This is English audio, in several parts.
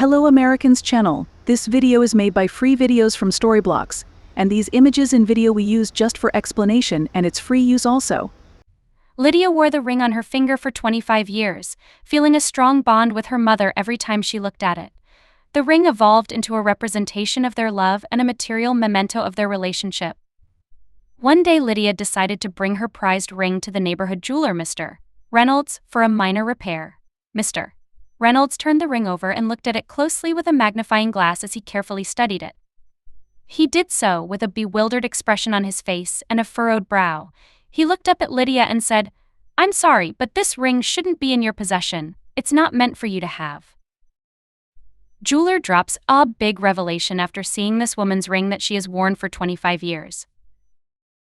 Hello AmericansChannel. This video is made by free videos from Storyblocks, and these images and video we use just for explanation, and it's free use also. Lydia wore the ring on her finger for 25 years, feeling a strong bond with her mother every time she looked at it. The ring evolved into a representation of their love and a material memento of their relationship. One day Lydia decided to bring her prized ring to the neighborhood jeweler Mr. Reynolds for a minor repair. Mr. Reynolds turned the ring over and looked at it closely with a magnifying glass as he carefully studied it. He did so with a bewildered expression on his face and a furrowed brow. He looked up at Lydia and said, "I'm sorry, but this ring shouldn't be in your possession. It's not meant for you to have." Jeweler drops a big revelation after seeing this woman's ring that she has worn for 25 years.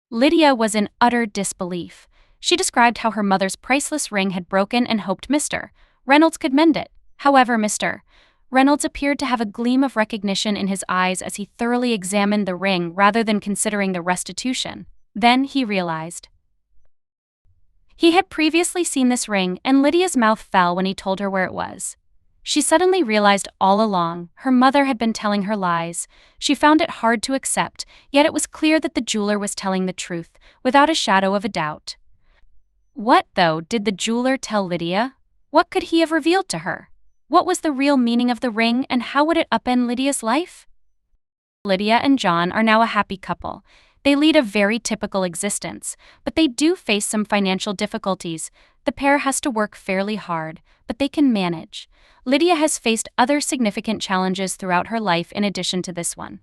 Lydia was in utter disbelief. She described how her mother's priceless ring had broken and hoped Mr. Reynolds could mend it. However, Mr. Reynolds appeared to have a gleam of recognition in his eyes as he thoroughly examined the ring rather than considering the restitution. Then he realized. He had previously seen this ring, and Lydia's mouth fell when he told her where it was. She suddenly realized all along her mother had been telling her lies. She found it hard to accept, yet it was clear that the jeweler was telling the truth, without a shadow of a doubt. What, though, did the jeweler tell Lydia? What could he have revealed to her? What was the real meaning of the ring, and how would it upend Lydia's life? Lydia and John are now a happy couple. They lead a very typical existence, but they do face some financial difficulties. The pair has to work fairly hard, but they can manage. Lydia has faced other significant challenges throughout her life in addition to this one.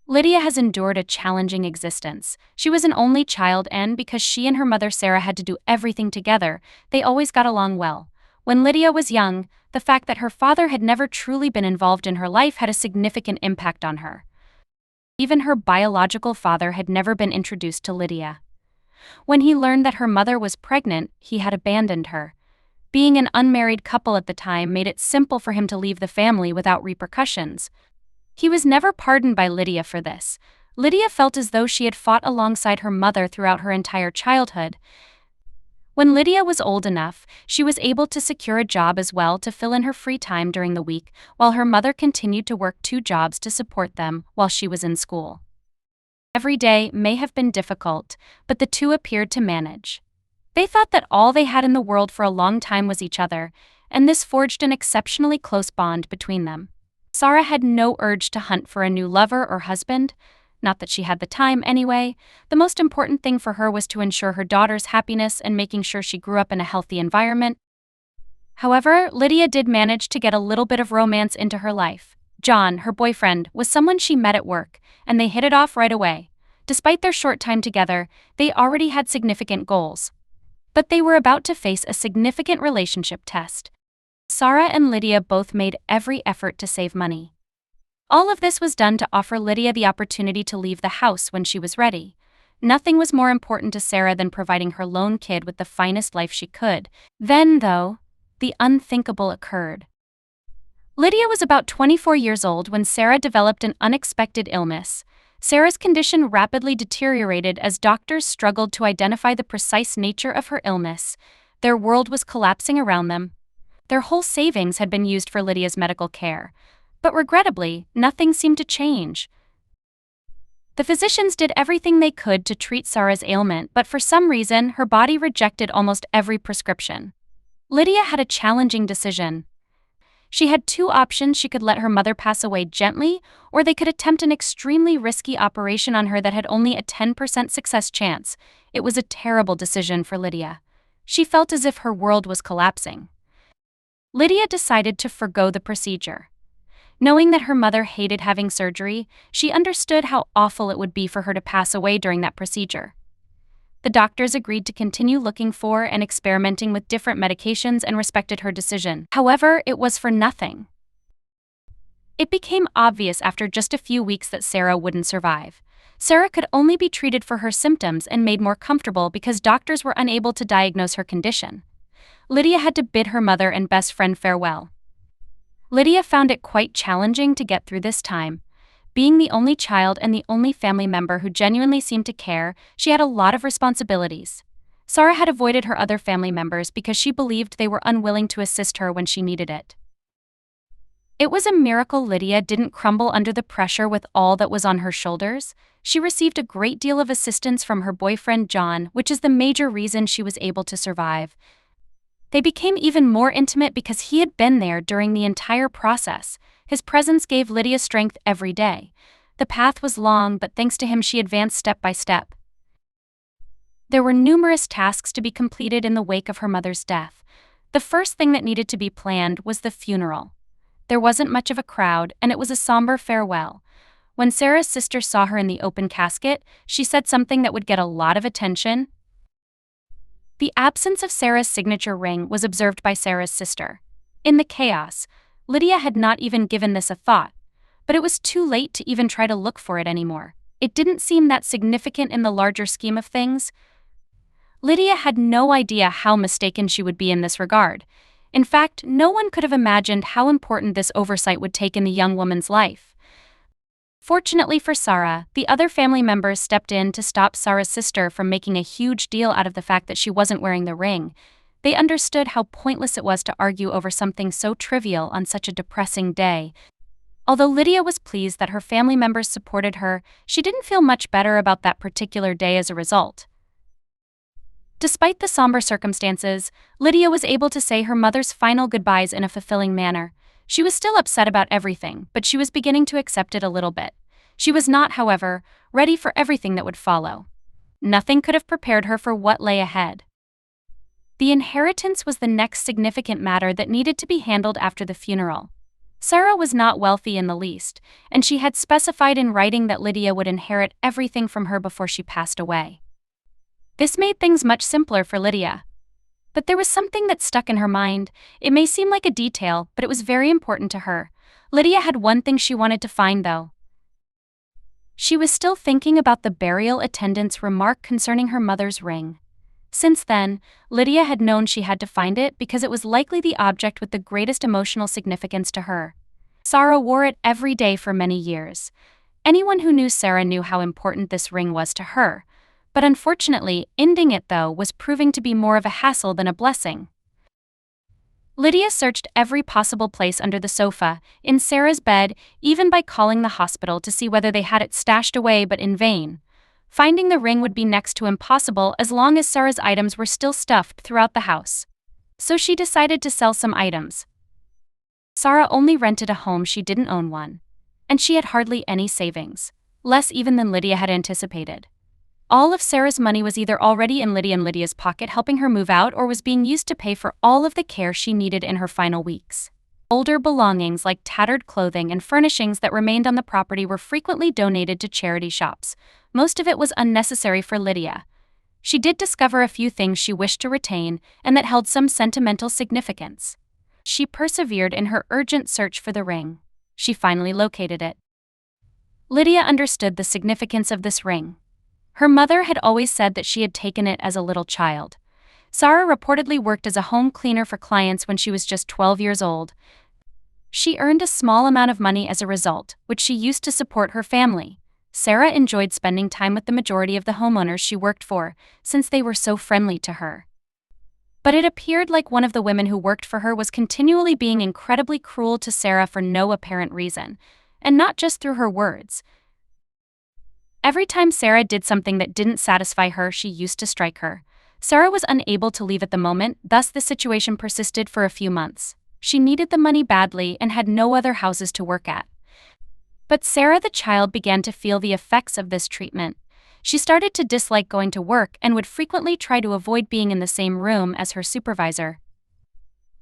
Lydia has endured a challenging existence. She was an only child, and because she and her mother Sarah had to do everything together, they always got along well. When Lydia was young, the fact that her father had never truly been involved in her life had a significant impact on her. Even her biological father had never been introduced to Lydia. When he learned that her mother was pregnant, he had abandoned her. Being an unmarried couple at the time made it simple for him to leave the family without repercussions. He was never pardoned by Lydia for this. Lydia felt as though she had fought alongside her mother throughout her entire childhood. When Lydia was old enough, she was able to secure a job as well to fill in her free time during the week, while her mother continued to work 2 jobs to support them while she was in school. Every day may have been difficult, but the two appeared to manage. They thought that all they had in the world for a long time was each other, and this forged an exceptionally close bond between them. Sarah had no urge to hunt for a new lover or husband. Not that she had the time anyway. The most important thing for her was to ensure her daughter's happiness and making sure she grew up in a healthy environment. However, Lydia did manage to get a little bit of romance into her life. John, her boyfriend, was someone she met at work, and they hit it off right away. Despite their short time together, they already had significant goals. But they were about to face a significant relationship test. Sarah and Lydia both made every effort to save money. All of this was done to offer Lydia the opportunity to leave the house when she was ready. Nothing was more important to Sarah than providing her lone kid with the finest life she could. Then, though, the unthinkable occurred. Lydia was about 24 years old when Sarah developed an unexpected illness. Sarah's condition rapidly deteriorated as doctors struggled to identify the precise nature of her illness. Their world was collapsing around them. Their whole savings had been used for Lydia's medical care. But regrettably, nothing seemed to change. The physicians did everything they could to treat Sarah's ailment, but for some reason, her body rejected almost every prescription. Lydia had a challenging decision. She had 2 options: she could let her mother pass away gently, or they could attempt an extremely risky operation on her that had only a 10% success chance. It was a terrible decision for Lydia. She felt as if her world was collapsing. Lydia decided to forgo the procedure. Knowing that her mother hated having surgery, she understood how awful it would be for her to pass away during that procedure. The doctors agreed to continue looking for and experimenting with different medications and respected her decision. However, it was for nothing. It became obvious after just a few weeks that Sarah wouldn't survive. Sarah could only be treated for her symptoms and made more comfortable because doctors were unable to diagnose her condition. Lydia had to bid her mother and best friend farewell. Lydia found it quite challenging to get through this time. Being the only child and the only family member who genuinely seemed to care, she had a lot of responsibilities. Sarah had avoided her other family members because she believed they were unwilling to assist her when she needed it. It was a miracle Lydia didn't crumble under the pressure with all that was on her shoulders. She received a great deal of assistance from her boyfriend John, which is the major reason she was able to survive. They became even more intimate because he had been there during the entire process. His presence gave Lydia strength every day. The path was long, but thanks to him she advanced step by step. There were numerous tasks to be completed in the wake of her mother's death. The first thing that needed to be planned was the funeral. There wasn't much of a crowd, and it was a somber farewell. When Sarah's sister saw her in the open casket, she said something that would get a lot of attention. The absence of Sarah's signature ring was observed by Sarah's sister. In the chaos, Lydia had not even given this a thought, but it was too late to even try to look for it anymore. It didn't seem that significant in the larger scheme of things. Lydia had no idea how mistaken she would be in this regard. In fact, no one could have imagined how important this oversight would take in the young woman's life. Fortunately for Sarah, the other family members stepped in to stop Sarah's sister from making a huge deal out of the fact that she wasn't wearing the ring. They understood how pointless it was to argue over something so trivial on such a depressing day. Although Lydia was pleased that her family members supported her, she didn't feel much better about that particular day as a result. Despite the somber circumstances, Lydia was able to say her mother's final goodbyes in a fulfilling manner. She was still upset about everything, but she was beginning to accept it a little bit. She was not, however, ready for everything that would follow. Nothing could have prepared her for what lay ahead. The inheritance was the next significant matter that needed to be handled after the funeral. Sarah was not wealthy in the least, and she had specified in writing that Lydia would inherit everything from her before she passed away. This made things much simpler for Lydia. But there was something that stuck in her mind. It may seem like a detail, but it was very important to her. Lydia had one thing she wanted to find, though. She was still thinking about the burial attendant's remark concerning her mother's ring. Since then, Lydia had known she had to find it because it was likely the object with the greatest emotional significance to her. Sarah wore it every day for many years. Anyone who knew Sarah knew how important this ring was to her. But unfortunately, ending it, though, was proving to be more of a hassle than a blessing. Lydia searched every possible place under the sofa, in Sarah's bed, even by calling the hospital to see whether they had it stashed away, but in vain. Finding the ring would be next to impossible as long as Sarah's items were still stuffed throughout the house. So she decided to sell some items. Sarah only rented a home, she didn't own one. And she had hardly any savings, less even than Lydia had anticipated. All of Sarah's money was either already in Lydia and Lydia's pocket helping her move out, or was being used to pay for all of the care she needed in her final weeks. Older belongings like tattered clothing and furnishings that remained on the property were frequently donated to charity shops. Most of it was unnecessary for Lydia. She did discover a few things she wished to retain and that held some sentimental significance. She persevered in her urgent search for the ring. She finally located it. Lydia understood the significance of this ring. Her mother had always said that she had taken it as a little child. Sarah reportedly worked as a home cleaner for clients when she was just 12 years old. She earned a small amount of money as a result, which she used to support her family. Sarah enjoyed spending time with the majority of the homeowners she worked for, since they were so friendly to her. But it appeared like one of the women who worked for her was continually being incredibly cruel to Sarah for no apparent reason, and not just through her words. Every time Sarah did something that didn't satisfy her, she used to strike her. Sarah was unable to leave at the moment, thus the situation persisted for a few months. She needed the money badly and had no other houses to work at. But Sarah the child began to feel the effects of this treatment. She started to dislike going to work and would frequently try to avoid being in the same room as her supervisor.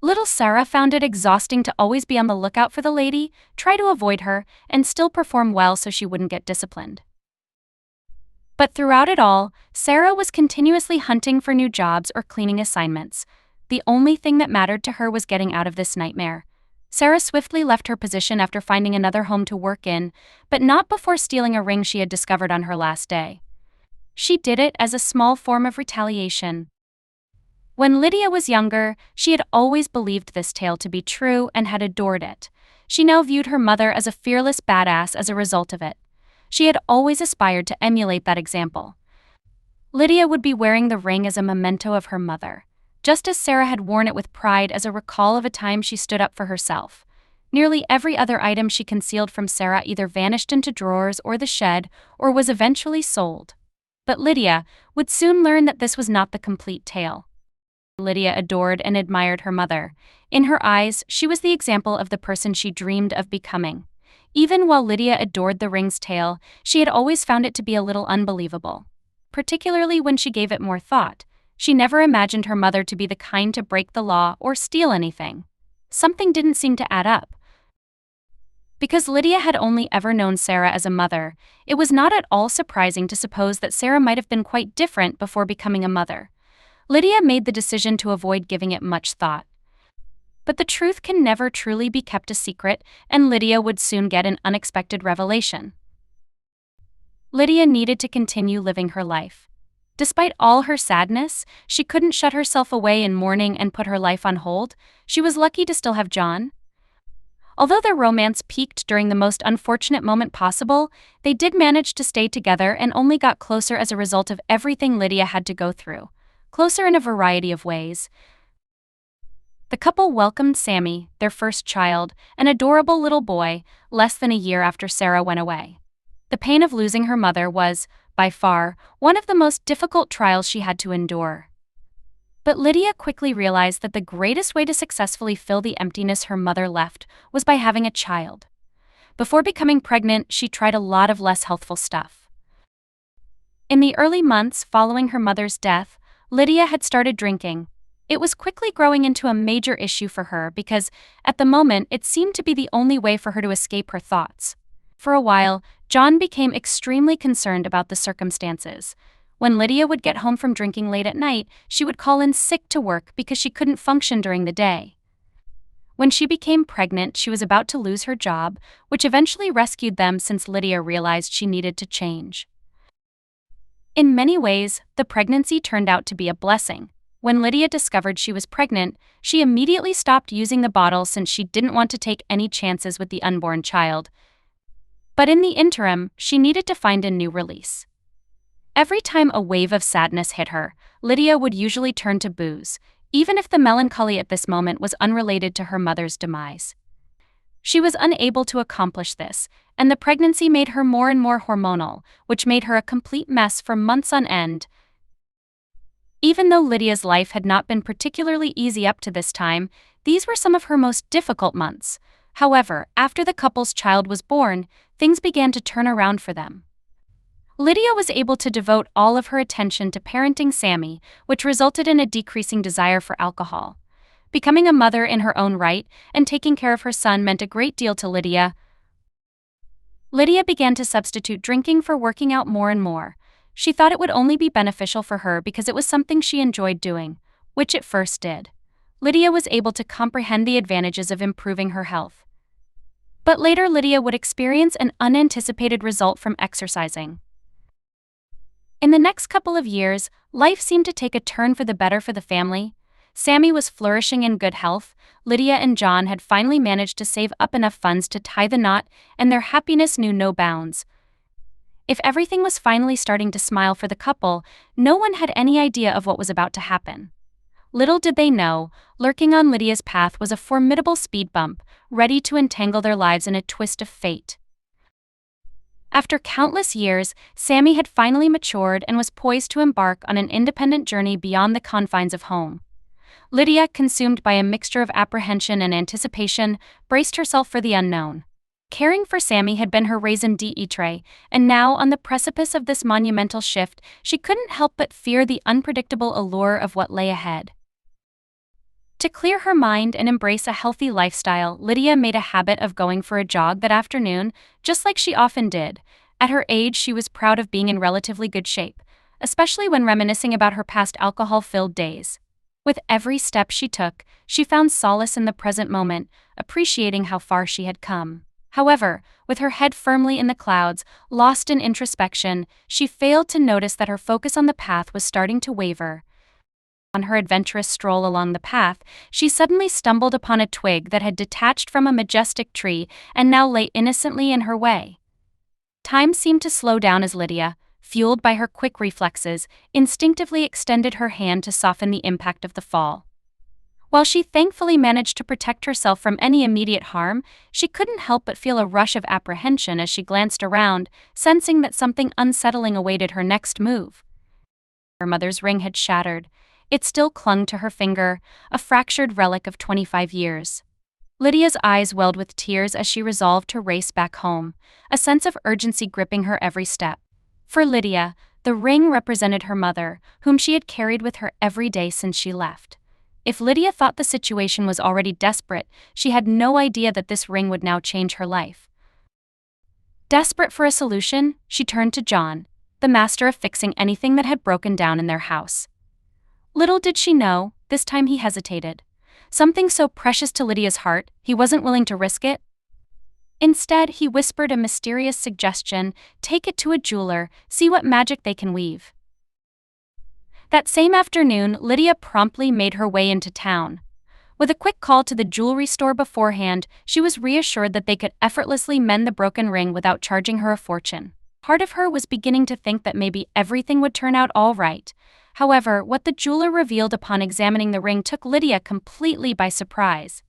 Little Sarah found it exhausting to always be on the lookout for the lady, try to avoid her, and still perform well so she wouldn't get disciplined. But throughout it all, Sarah was continuously hunting for new jobs or cleaning assignments. The only thing that mattered to her was getting out of this nightmare. Sarah swiftly left her position after finding another home to work in, but not before stealing a ring she had discovered on her last day. She did it as a small form of retaliation. When Lydia was younger, she had always believed this tale to be true and had adored it. She now viewed her mother as a fearless badass as a result of it. She had always aspired to emulate that example. Lydia would be wearing the ring as a memento of her mother, just as Sarah had worn it with pride as a recall of a time she stood up for herself. Nearly every other item she concealed from Sarah either vanished into drawers or the shed, or was eventually sold. But Lydia would soon learn that this was not the complete tale. Lydia adored and admired her mother. In her eyes, she was the example of the person she dreamed of becoming. Even while Lydia adored the ring's tale, she had always found it to be a little unbelievable. Particularly when she gave it more thought. She never imagined her mother to be the kind to break the law or steal anything. Something didn't seem to add up. Because Lydia had only ever known Sarah as a mother, it was not at all surprising to suppose that Sarah might have been quite different before becoming a mother. Lydia made the decision to avoid giving it much thought. But the truth can never truly be kept a secret, and Lydia would soon get an unexpected revelation. Lydia needed to continue living her life. Despite all her sadness, she couldn't shut herself away in mourning and put her life on hold. She was lucky to still have John. Although their romance peaked during the most unfortunate moment possible, they did manage to stay together and only got closer as a result of everything Lydia had to go through. Closer in a variety of ways. The couple welcomed Sammy, their first child, an adorable little boy, less than a year after Sarah went away. The pain of losing her mother was, by far, one of the most difficult trials she had to endure. But Lydia quickly realized that the greatest way to successfully fill the emptiness her mother left was by having a child. Before becoming pregnant, she tried a lot of less healthful stuff. In the early months following her mother's death, Lydia had started drinking. It was quickly growing into a major issue for her because, at the moment, it seemed to be the only way for her to escape her thoughts. For a while, John became extremely concerned about the circumstances. When Lydia would get home from drinking late at night, she would call in sick to work because she couldn't function during the day. When she became pregnant, she was about to lose her job, which eventually rescued them since Lydia realized she needed to change. In many ways, the pregnancy turned out to be a blessing. When Lydia discovered she was pregnant, she immediately stopped using the bottle since she didn't want to take any chances with the unborn child. But in the interim, she needed to find a new release. Every time a wave of sadness hit her, Lydia would usually turn to booze, even if the melancholy at this moment was unrelated to her mother's demise. She was unable to accomplish this, and the pregnancy made her more and more hormonal, which made her a complete mess for months on end. Even though Lydia's life had not been particularly easy up to this time, these were some of her most difficult months. However, after the couple's child was born, things began to turn around for them. Lydia was able to devote all of her attention to parenting Sammy, which resulted in a decreasing desire for alcohol. Becoming a mother in her own right and taking care of her son meant a great deal to Lydia. Lydia began to substitute drinking for working out more and more. She thought it would only be beneficial for her because it was something she enjoyed doing, which it first did. Lydia was able to comprehend the advantages of improving her health. But later Lydia would experience an unanticipated result from exercising. In the next couple of years, life seemed to take a turn for the better for the family. Sammy was flourishing in good health, Lydia and John had finally managed to save up enough funds to tie the knot, and their happiness knew no bounds. If everything was finally starting to smile for the couple, no one had any idea of what was about to happen. Little did they know, lurking on Lydia's path was a formidable speed bump, ready to entangle their lives in a twist of fate. After countless years, Sammy had finally matured and was poised to embark on an independent journey beyond the confines of home. Lydia, consumed by a mixture of apprehension and anticipation, braced herself for the unknown. Caring for Sammy had been her raison d'etre, and now, on the precipice of this monumental shift, she couldn't help but fear the unpredictable allure of what lay ahead. To clear her mind and embrace a healthy lifestyle, Lydia made a habit of going for a jog that afternoon, just like she often did. At her age, she was proud of being in relatively good shape, especially when reminiscing about her past alcohol-filled days. With every step she took, she found solace in the present moment, appreciating how far she had come. However, with her head firmly in the clouds, lost in introspection, she failed to notice that her focus on the path was starting to waver. On her adventurous stroll along the path, she suddenly stumbled upon a twig that had detached from a majestic tree and now lay innocently in her way. Time seemed to slow down as Lydia, fueled by her quick reflexes, instinctively extended her hand to soften the impact of the fall. While she thankfully managed to protect herself from any immediate harm, she couldn't help but feel a rush of apprehension as she glanced around, sensing that something unsettling awaited her next move. Her mother's ring had shattered. It still clung to her finger, a fractured relic of 25 years. Lydia's eyes welled with tears as she resolved to race back home, a sense of urgency gripping her every step. For Lydia, the ring represented her mother, whom she had carried with her every day since she left. If Lydia thought the situation was already desperate, she had no idea that this ring would now change her life. Desperate for a solution, she turned to John, the master of fixing anything that had broken down in their house. Little did she know, this time he hesitated. Something so precious to Lydia's heart, he wasn't willing to risk it. Instead, he whispered a mysterious suggestion: take it to a jeweler, see what magic they can weave. That same afternoon, Lydia promptly made her way into town. With a quick call to the jewelry store beforehand, she was reassured that they could effortlessly mend the broken ring without charging her a fortune. Part of her was beginning to think that maybe everything would turn out all right. However, what the jeweler revealed upon examining the ring took Lydia completely by surprise.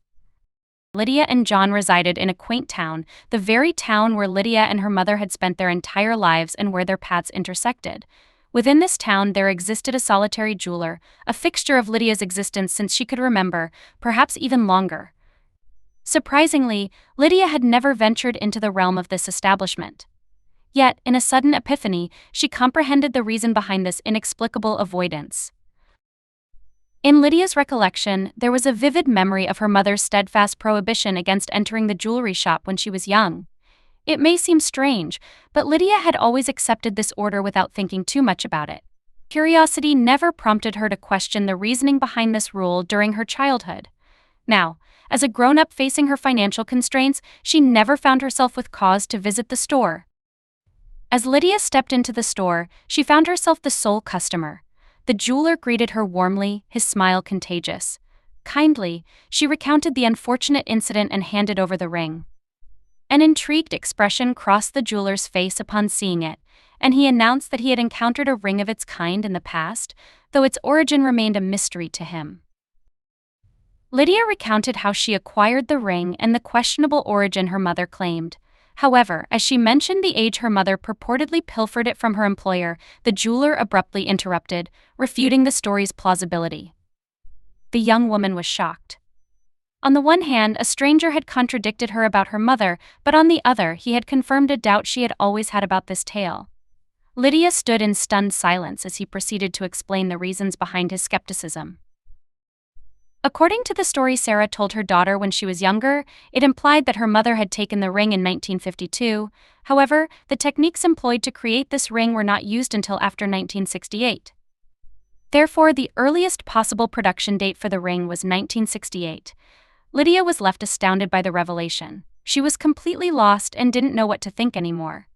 Lydia and John resided in a quaint town, the very town where Lydia and her mother had spent their entire lives and where their paths intersected. Within this town there existed a solitary jeweler, a fixture of Lydia's existence since she could remember, perhaps even longer. Surprisingly, Lydia had never ventured into the realm of this establishment. Yet, in a sudden epiphany, she comprehended the reason behind this inexplicable avoidance. In Lydia's recollection, there was a vivid memory of her mother's steadfast prohibition against entering the jewelry shop when she was young. It may seem strange, but Lydia had always accepted this order without thinking too much about it. Curiosity never prompted her to question the reasoning behind this rule during her childhood. Now, as a grown-up facing her financial constraints, she never found herself with cause to visit the store. As Lydia stepped into the store, she found herself the sole customer. The jeweler greeted her warmly, his smile contagious. Kindly, she recounted the unfortunate incident and handed over the ring. An intrigued expression crossed the jeweler's face upon seeing it, and he announced that he had encountered a ring of its kind in the past, though its origin remained a mystery to him. Lydia recounted how she acquired the ring and the questionable origin her mother claimed. However, as she mentioned the age her mother purportedly pilfered it from her employer, the jeweler abruptly interrupted, refuting the story's plausibility. The young woman was shocked. On the one hand, a stranger had contradicted her about her mother, but on the other, he had confirmed a doubt she had always had about this tale. Lydia stood in stunned silence as he proceeded to explain the reasons behind his skepticism. According to the story Sarah told her daughter when she was younger, it implied that her mother had taken the ring in 1952. However, the techniques employed to create this ring were not used until after 1968. Therefore, the earliest possible production date for the ring was 1968. Lydia was left astounded by the revelation. She was completely lost and didn't know what to think anymore.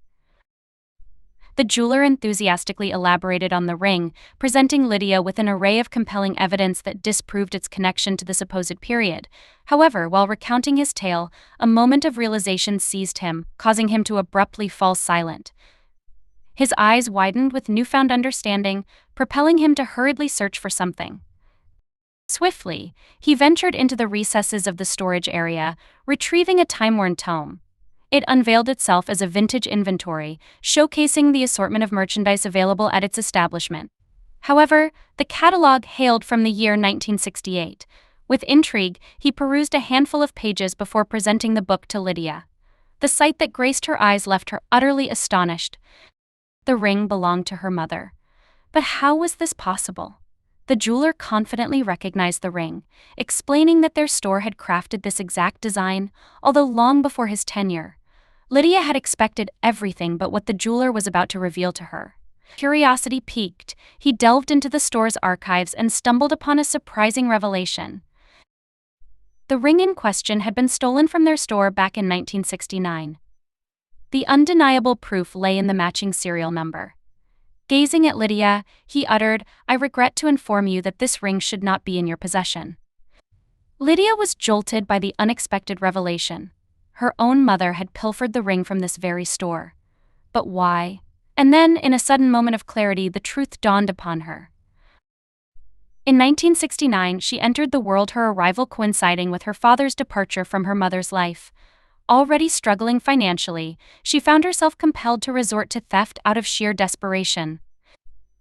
The jeweler enthusiastically elaborated on the ring, presenting Lydia with an array of compelling evidence that disproved its connection to the supposed period. However, while recounting his tale, a moment of realization seized him, causing him to abruptly fall silent. His eyes widened with newfound understanding, propelling him to hurriedly search for something. Swiftly, he ventured into the recesses of the storage area, retrieving a time-worn tome. It unveiled itself as a vintage inventory, showcasing the assortment of merchandise available at its establishment. However, the catalog hailed from the year 1968. With intrigue, he perused a handful of pages before presenting the book to Lydia. The sight that graced her eyes left her utterly astonished. The ring belonged to her mother. But how was this possible? The jeweler confidently recognized the ring, explaining that their store had crafted this exact design, although long before his tenure. Lydia had expected everything but what the jeweler was about to reveal to her. Curiosity piqued, he delved into the store's archives and stumbled upon a surprising revelation. The ring in question had been stolen from their store back in 1969. The undeniable proof lay in the matching serial number. Gazing at Lydia, he uttered, "I regret to inform you that this ring should not be in your possession." Lydia was jolted by the unexpected revelation. Her own mother had pilfered the ring from this very store. But why? And then, in a sudden moment of clarity, the truth dawned upon her. In 1969, she entered the world, her arrival coinciding with her father's departure from her mother's life. Already struggling financially, she found herself compelled to resort to theft out of sheer desperation.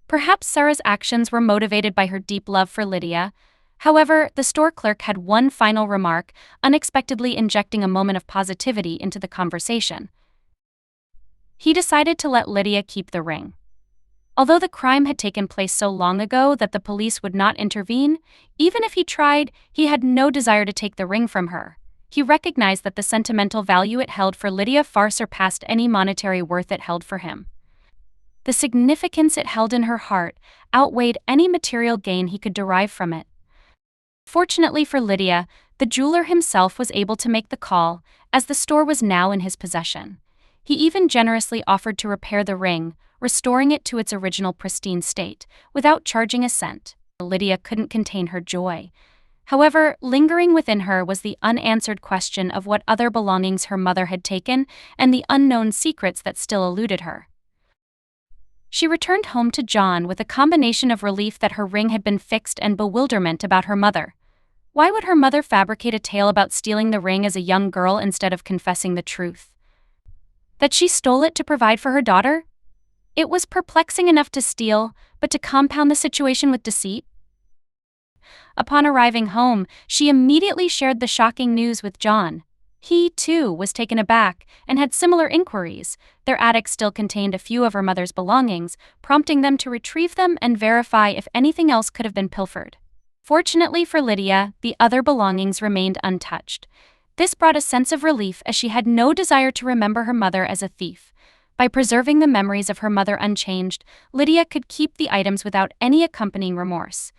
Perhaps Sarah's actions were motivated by her deep love for Lydia. However, the store clerk had one final remark, unexpectedly injecting a moment of positivity into the conversation. He decided to let Lydia keep the ring. Although the crime had taken place so long ago that the police would not intervene, even if he tried, he had no desire to take the ring from her. He recognized that the sentimental value it held for Lydia far surpassed any monetary worth it held for him. The significance it held in her heart outweighed any material gain he could derive from it. Fortunately for Lydia, the jeweler himself was able to make the call, as the store was now in his possession. He even generously offered to repair the ring, restoring it to its original pristine state, without charging a cent. Lydia couldn't contain her joy. However, lingering within her was the unanswered question of what other belongings her mother had taken and the unknown secrets that still eluded her. She returned home to John with a combination of relief that her ring had been fixed and bewilderment about her mother. Why would her mother fabricate a tale about stealing the ring as a young girl instead of confessing the truth? That she stole it to provide for her daughter? It was perplexing enough to steal, but to compound the situation with deceit? Upon arriving home, she immediately shared the shocking news with John. He, too, was taken aback and had similar inquiries. Their attic still contained a few of her mother's belongings, prompting them to retrieve them and verify if anything else could have been pilfered. Fortunately for Lydia, the other belongings remained untouched. This brought a sense of relief as she had no desire to remember her mother as a thief. By preserving the memories of her mother unchanged, Lydia could keep the items without any accompanying remorse.